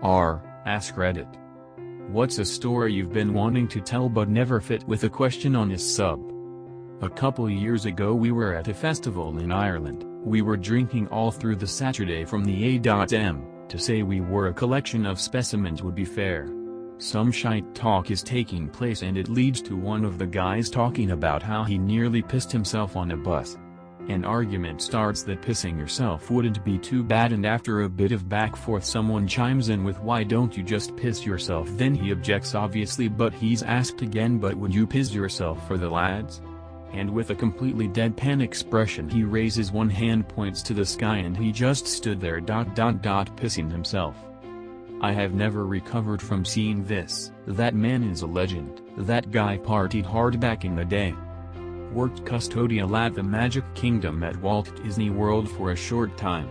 AskReddit. What's a story you've been wanting to tell but never fit with a question on his sub? A couple years ago we were at a festival in Ireland. We were drinking all through the Saturday from the A.M. To say we were a collection of specimens would be fair. Some shite talk is taking place and it leads to one of the guys talking about how he nearly pissed himself on a bus. An argument starts that pissing yourself wouldn't be too bad, and after a bit of back forth someone chimes in with, "Why don't you just piss yourself?" Then he objects obviously, but he's asked again, "But would you piss yourself for the lads?" And with a completely deadpan expression he raises one hand, points to the sky, and he just stood there ... pissing himself. I have never recovered from seeing this. That man is a legend. That guy partied hard back in the day. Worked custodial at the Magic Kingdom at Walt Disney World for a short time.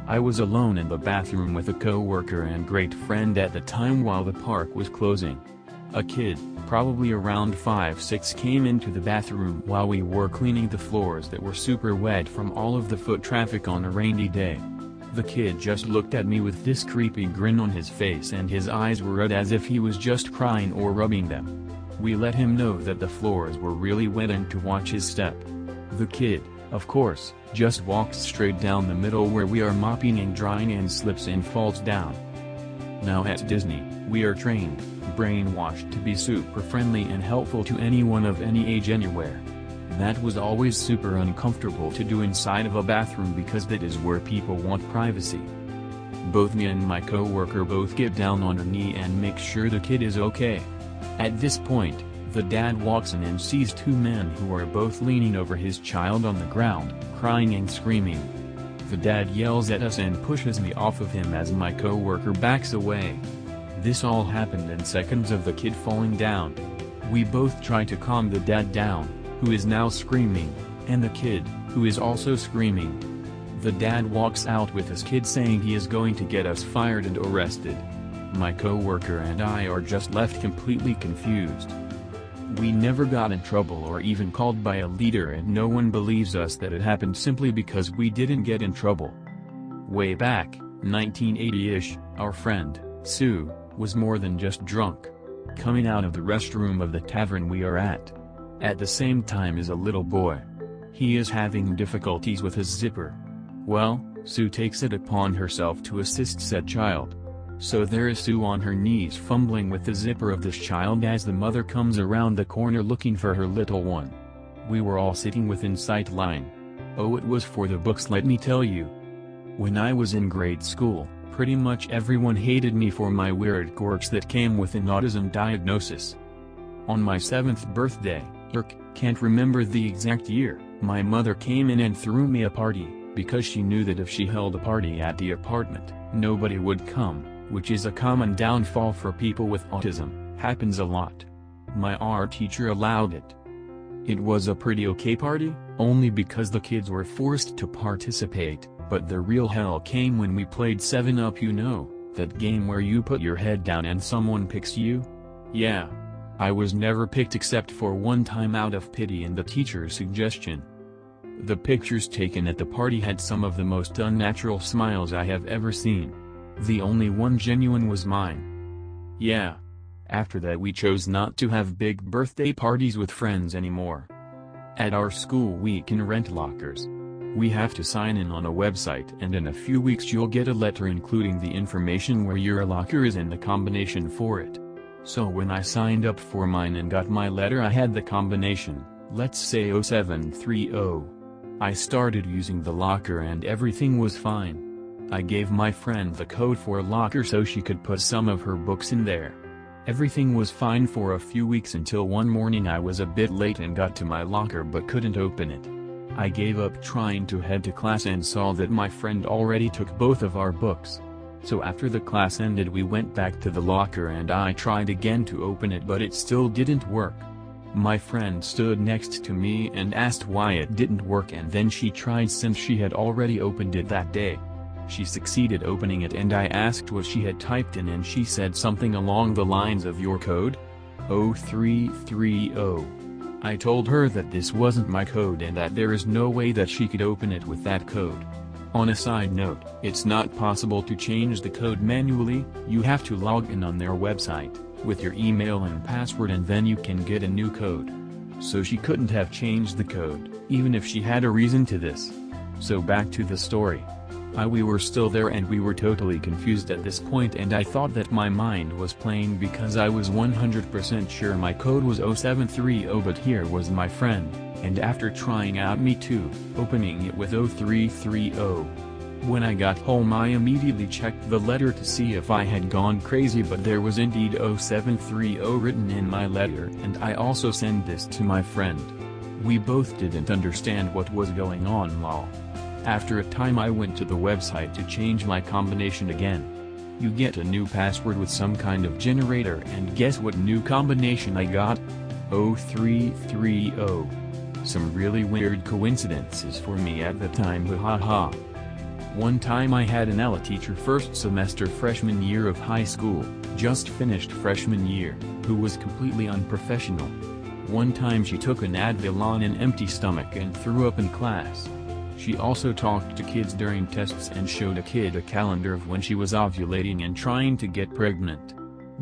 I was alone in the bathroom with a co-worker and great friend at the time while the park was closing. A kid, probably around 5-6, came into the bathroom while we were cleaning the floors that were super wet from all of the foot traffic on a rainy day. The kid just looked at me with this creepy grin on his face, and his eyes were red as if he was just crying or rubbing them. We let him know that the floors were really wet and to watch his step. The kid, of course, just walks straight down the middle where we are mopping and drying and slips and falls down. Now at Disney, we are trained, brainwashed to be super friendly and helpful to anyone of any age anywhere. That was always super uncomfortable to do inside of a bathroom because that is where people want privacy. Both me and my co-worker both get down on a knee and make sure the kid is okay. At this point, the dad walks in and sees two men who are both leaning over his child on the ground, crying and screaming. The dad yells at us and pushes me off of him as my co-worker backs away. This all happened in seconds of the kid falling down. We both try to calm the dad down, who is now screaming, and the kid, who is also screaming. The dad walks out with his kid saying he is going to get us fired and arrested. My co-worker and I are just left completely confused. We never got in trouble or even called by a leader, and no one believes us that it happened simply because we didn't get in trouble. Way back, 1980-ish, our friend, Sue, was more than just drunk. Coming out of the restroom of the tavern we are at the same time as a little boy. He is having difficulties with his zipper. Well, Sue takes it upon herself to assist said child. So there is Sue on her knees fumbling with the zipper of this child as the mother comes around the corner looking for her little one. We were all sitting within sight line. Oh, it was for the books, let me tell you. When I was in grade school, pretty much everyone hated me for my weird quirks that came with an autism diagnosis. On my 7th birthday, can't remember the exact year, my mother came in and threw me a party, because she knew that if she held a party at the apartment, nobody would come, which is a common downfall for people with autism, happens a lot. My art teacher allowed it. It was a pretty okay party, only because the kids were forced to participate, but the real hell came when we played 7-Up, you know, that game where you put your head down and someone picks you? Yeah. I was never picked except for one time out of pity and the teacher's suggestion. The pictures taken at the party had some of the most unnatural smiles I have ever seen. The only one genuine was mine. Yeah. After that we chose not to have big birthday parties with friends anymore. At our school we can rent lockers. We have to sign in on a website, and in a few weeks you'll get a letter including the information where your locker is and the combination for it. So when I signed up for mine and got my letter, I had the combination, let's say 0730. I started using the locker and everything was fine. I gave my friend the code for a locker so she could put some of her books in there. Everything was fine for a few weeks until one morning I was a bit late and got to my locker but couldn't open it. I gave up trying to head to class and saw that my friend already took both of our books. So after the class ended we went back to the locker and I tried again to open it, but it still didn't work. My friend stood next to me and asked why it didn't work, and then she tried since she had already opened it that day. She succeeded opening it and I asked what she had typed in and she said something along the lines of "Your code? 0330. I told her that this wasn't my code and that there is no way that she could open it with that code. On a side note, it's not possible to change the code manually, you have to log in on their website, with your email and password, and then you can get a new code. So she couldn't have changed the code, even if she had a reason to this. So back to the story. We were still there and we were totally confused at this point, and I thought that my mind was playing because I was 100% sure my code was 0730, but here was my friend, and after trying out me too, opening it with 0330. When I got home I immediately checked the letter to see if I had gone crazy, but there was indeed 0730 written in my letter, and I also sent this to my friend. We both didn't understand what was going on, lol. After a time I went to the website to change my combination again. You get a new password with some kind of generator, and guess what new combination I got? 0330. Some really weird coincidences for me at the time, haha. One time I had an Ella teacher first semester freshman year of high school, just finished freshman year, who was completely unprofessional. One time she took an Advil on an empty stomach and threw up in class. She also talked to kids during tests and showed a kid a calendar of when she was ovulating and trying to get pregnant.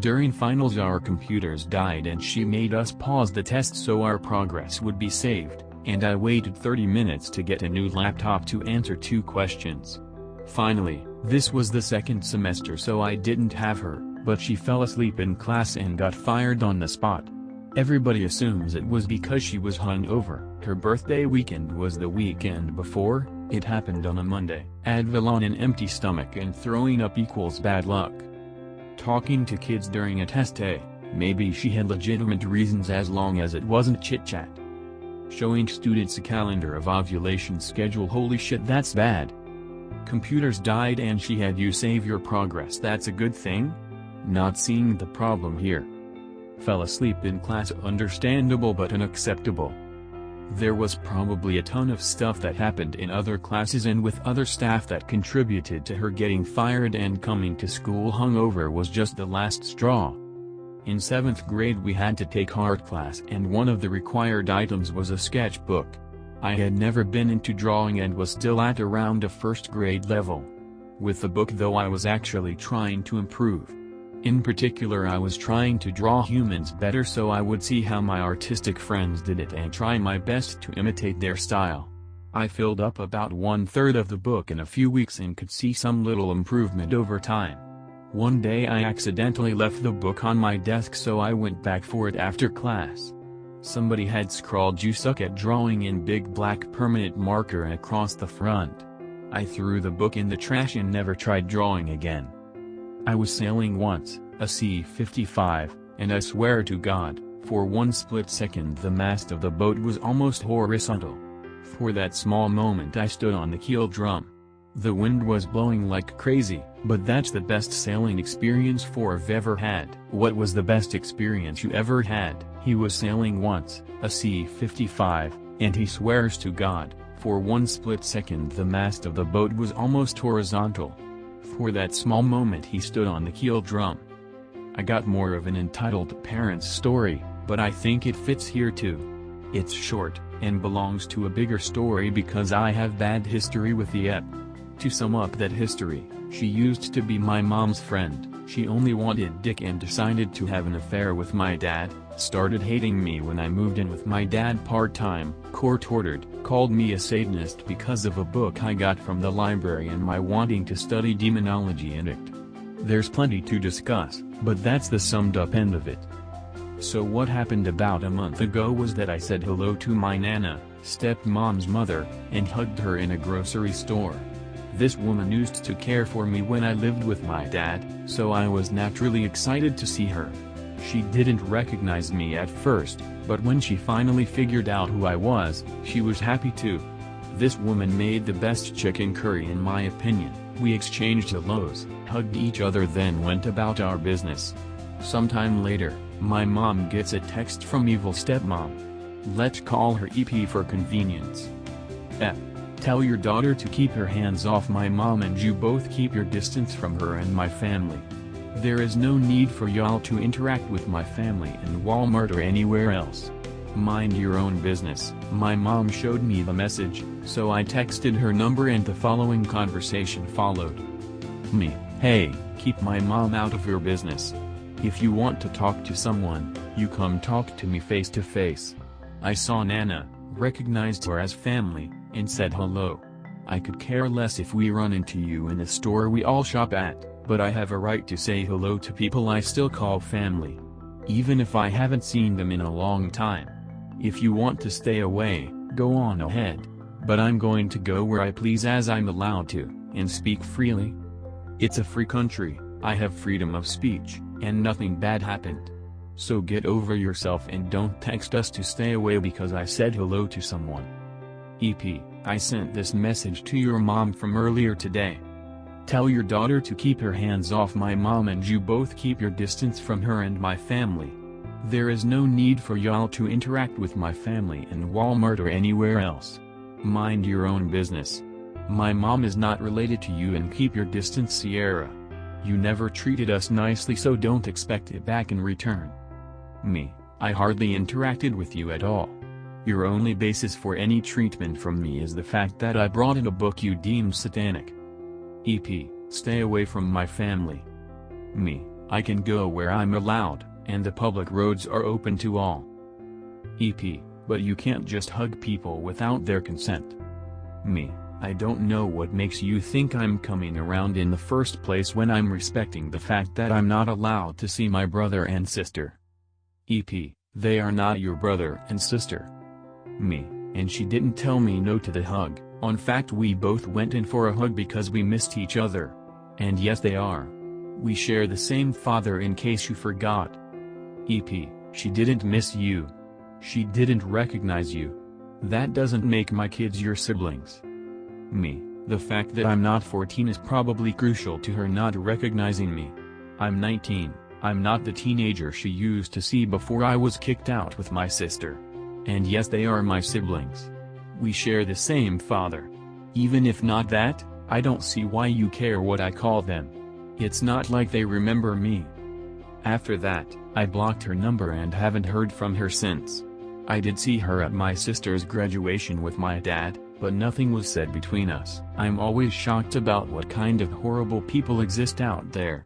During finals our computers died and she made us pause the test so our progress would be saved, and I waited 30 minutes to get a new laptop to answer 2 questions. Finally, this was the second semester so I didn't have her, but she fell asleep in class and got fired on the spot. Everybody assumes it was because she was hungover. Her birthday weekend was the weekend before, it happened on a Monday. Advil on an empty stomach and throwing up equals bad luck. Talking to kids during a test day, maybe she had legitimate reasons as long as it wasn't chit-chat. Showing students a calendar of ovulation schedule, holy shit, that's bad. Computers died and she had you save your progress, that's a good thing? Not seeing the problem here. Fell asleep in class, understandable but unacceptable. There was probably a ton of stuff that happened in other classes and with other staff that contributed to her getting fired, and coming to school hungover was just the last straw. In 7th grade we had to take art class and one of the required items was a sketchbook. I had never been into drawing and was still at around a 1st grade level. With the book though I was actually trying to improve. In particular I was trying to draw humans better so I would see how my artistic friends did it and try my best to imitate their style. I filled up about 1/3 of the book in a few weeks and could see some little improvement over time. One day I accidentally left the book on my desk so I went back for it after class. Somebody had scrawled "You suck at drawing" in big black permanent marker across the front. I threw the book in the trash and never tried drawing again. I was sailing once, a C-55, and I swear to God, for one split second the mast of the boat was almost horizontal. For that small moment I stood on the keel drum. The wind was blowing like crazy, but that's the best sailing experience I've ever had. What was the best experience you ever had? He was sailing once, a C-55, and he swears to God, for one split second the mast of the boat was almost horizontal. For that small moment he stood on the keel drum. I got more of an entitled parent's story, but I think it fits here too. It's short, and belongs to a bigger story because I have bad history with the ep. To sum up that history, she used to be my mom's friend, she only wanted dick and decided to have an affair with my dad, started hating me when I moved in with my dad part-time, court-ordered, called me a Satanist because of a book I got from the library and my wanting to study demonology in it. There's plenty to discuss, but that's the summed up end of it. So what happened about a month ago was that I said hello to my Nana, stepmom's mother, and hugged her in a grocery store. This woman used to care for me when I lived with my dad, so I was naturally excited to see her. She didn't recognize me at first, but when she finally figured out who I was, she was happy too. This woman made the best chicken curry in my opinion. We exchanged hellos, hugged each other, then went about our business. Sometime later, my mom gets a text from evil stepmom. Let's call her EP for convenience. Tell your daughter to keep her hands off my mom and you both keep your distance from her and my family. There is no need for y'all to interact with my family in Walmart or anywhere else. Mind your own business. My mom showed me the message, so I texted her number and the following conversation followed. Me: hey, keep my mom out of your business. If you want to talk to someone, you come talk to me face to face. I saw Nana, recognized her as family, and said hello. I could care less if we run into you in a store we all shop at, but I have a right to say hello to people I still call family, even if I haven't seen them in a long time. If you want to stay away, go on ahead, but I'm going to go where I please as I'm allowed to, and speak freely. It's a free country, I have freedom of speech, and nothing bad happened. So get over yourself and don't text us to stay away because I said hello to someone. EP, I sent this message to your mom from earlier today. Tell your daughter to keep her hands off my mom and you both keep your distance from her and my family. There is no need for y'all to interact with my family in Walmart or anywhere else. Mind your own business. My mom is not related to you and keep your distance, Sierra. You never treated us nicely, so don't expect it back in return. Me: I hardly interacted with you at all. Your only basis for any treatment from me is the fact that I brought in a book you deemed satanic. EP, stay away from my family. Me: I can go where I'm allowed, and the public roads are open to all. EP, but you can't just hug people without their consent. Me: I don't know what makes you think I'm coming around in the first place when I'm respecting the fact that I'm not allowed to see my brother and sister. EP, they are not your brother and sister. Me: and she didn't tell me no to the hug, in fact we both went in for a hug because we missed each other. And yes, they are. We share the same father, in case you forgot. EP, she didn't miss you. She didn't recognize you. That doesn't make my kids your siblings. Me: the fact that I'm not 14 is probably crucial to her not recognizing me. I'm 19, I'm not the teenager she used to see before I was kicked out with my sister. And yes, they are my siblings. We share the same father. Even if not that, I don't see why you care what I call them. It's not like they remember me. After that, I blocked her number and haven't heard from her since. I did see her at my sister's graduation with my dad, but nothing was said between us. I'm always shocked about what kind of horrible people exist out there.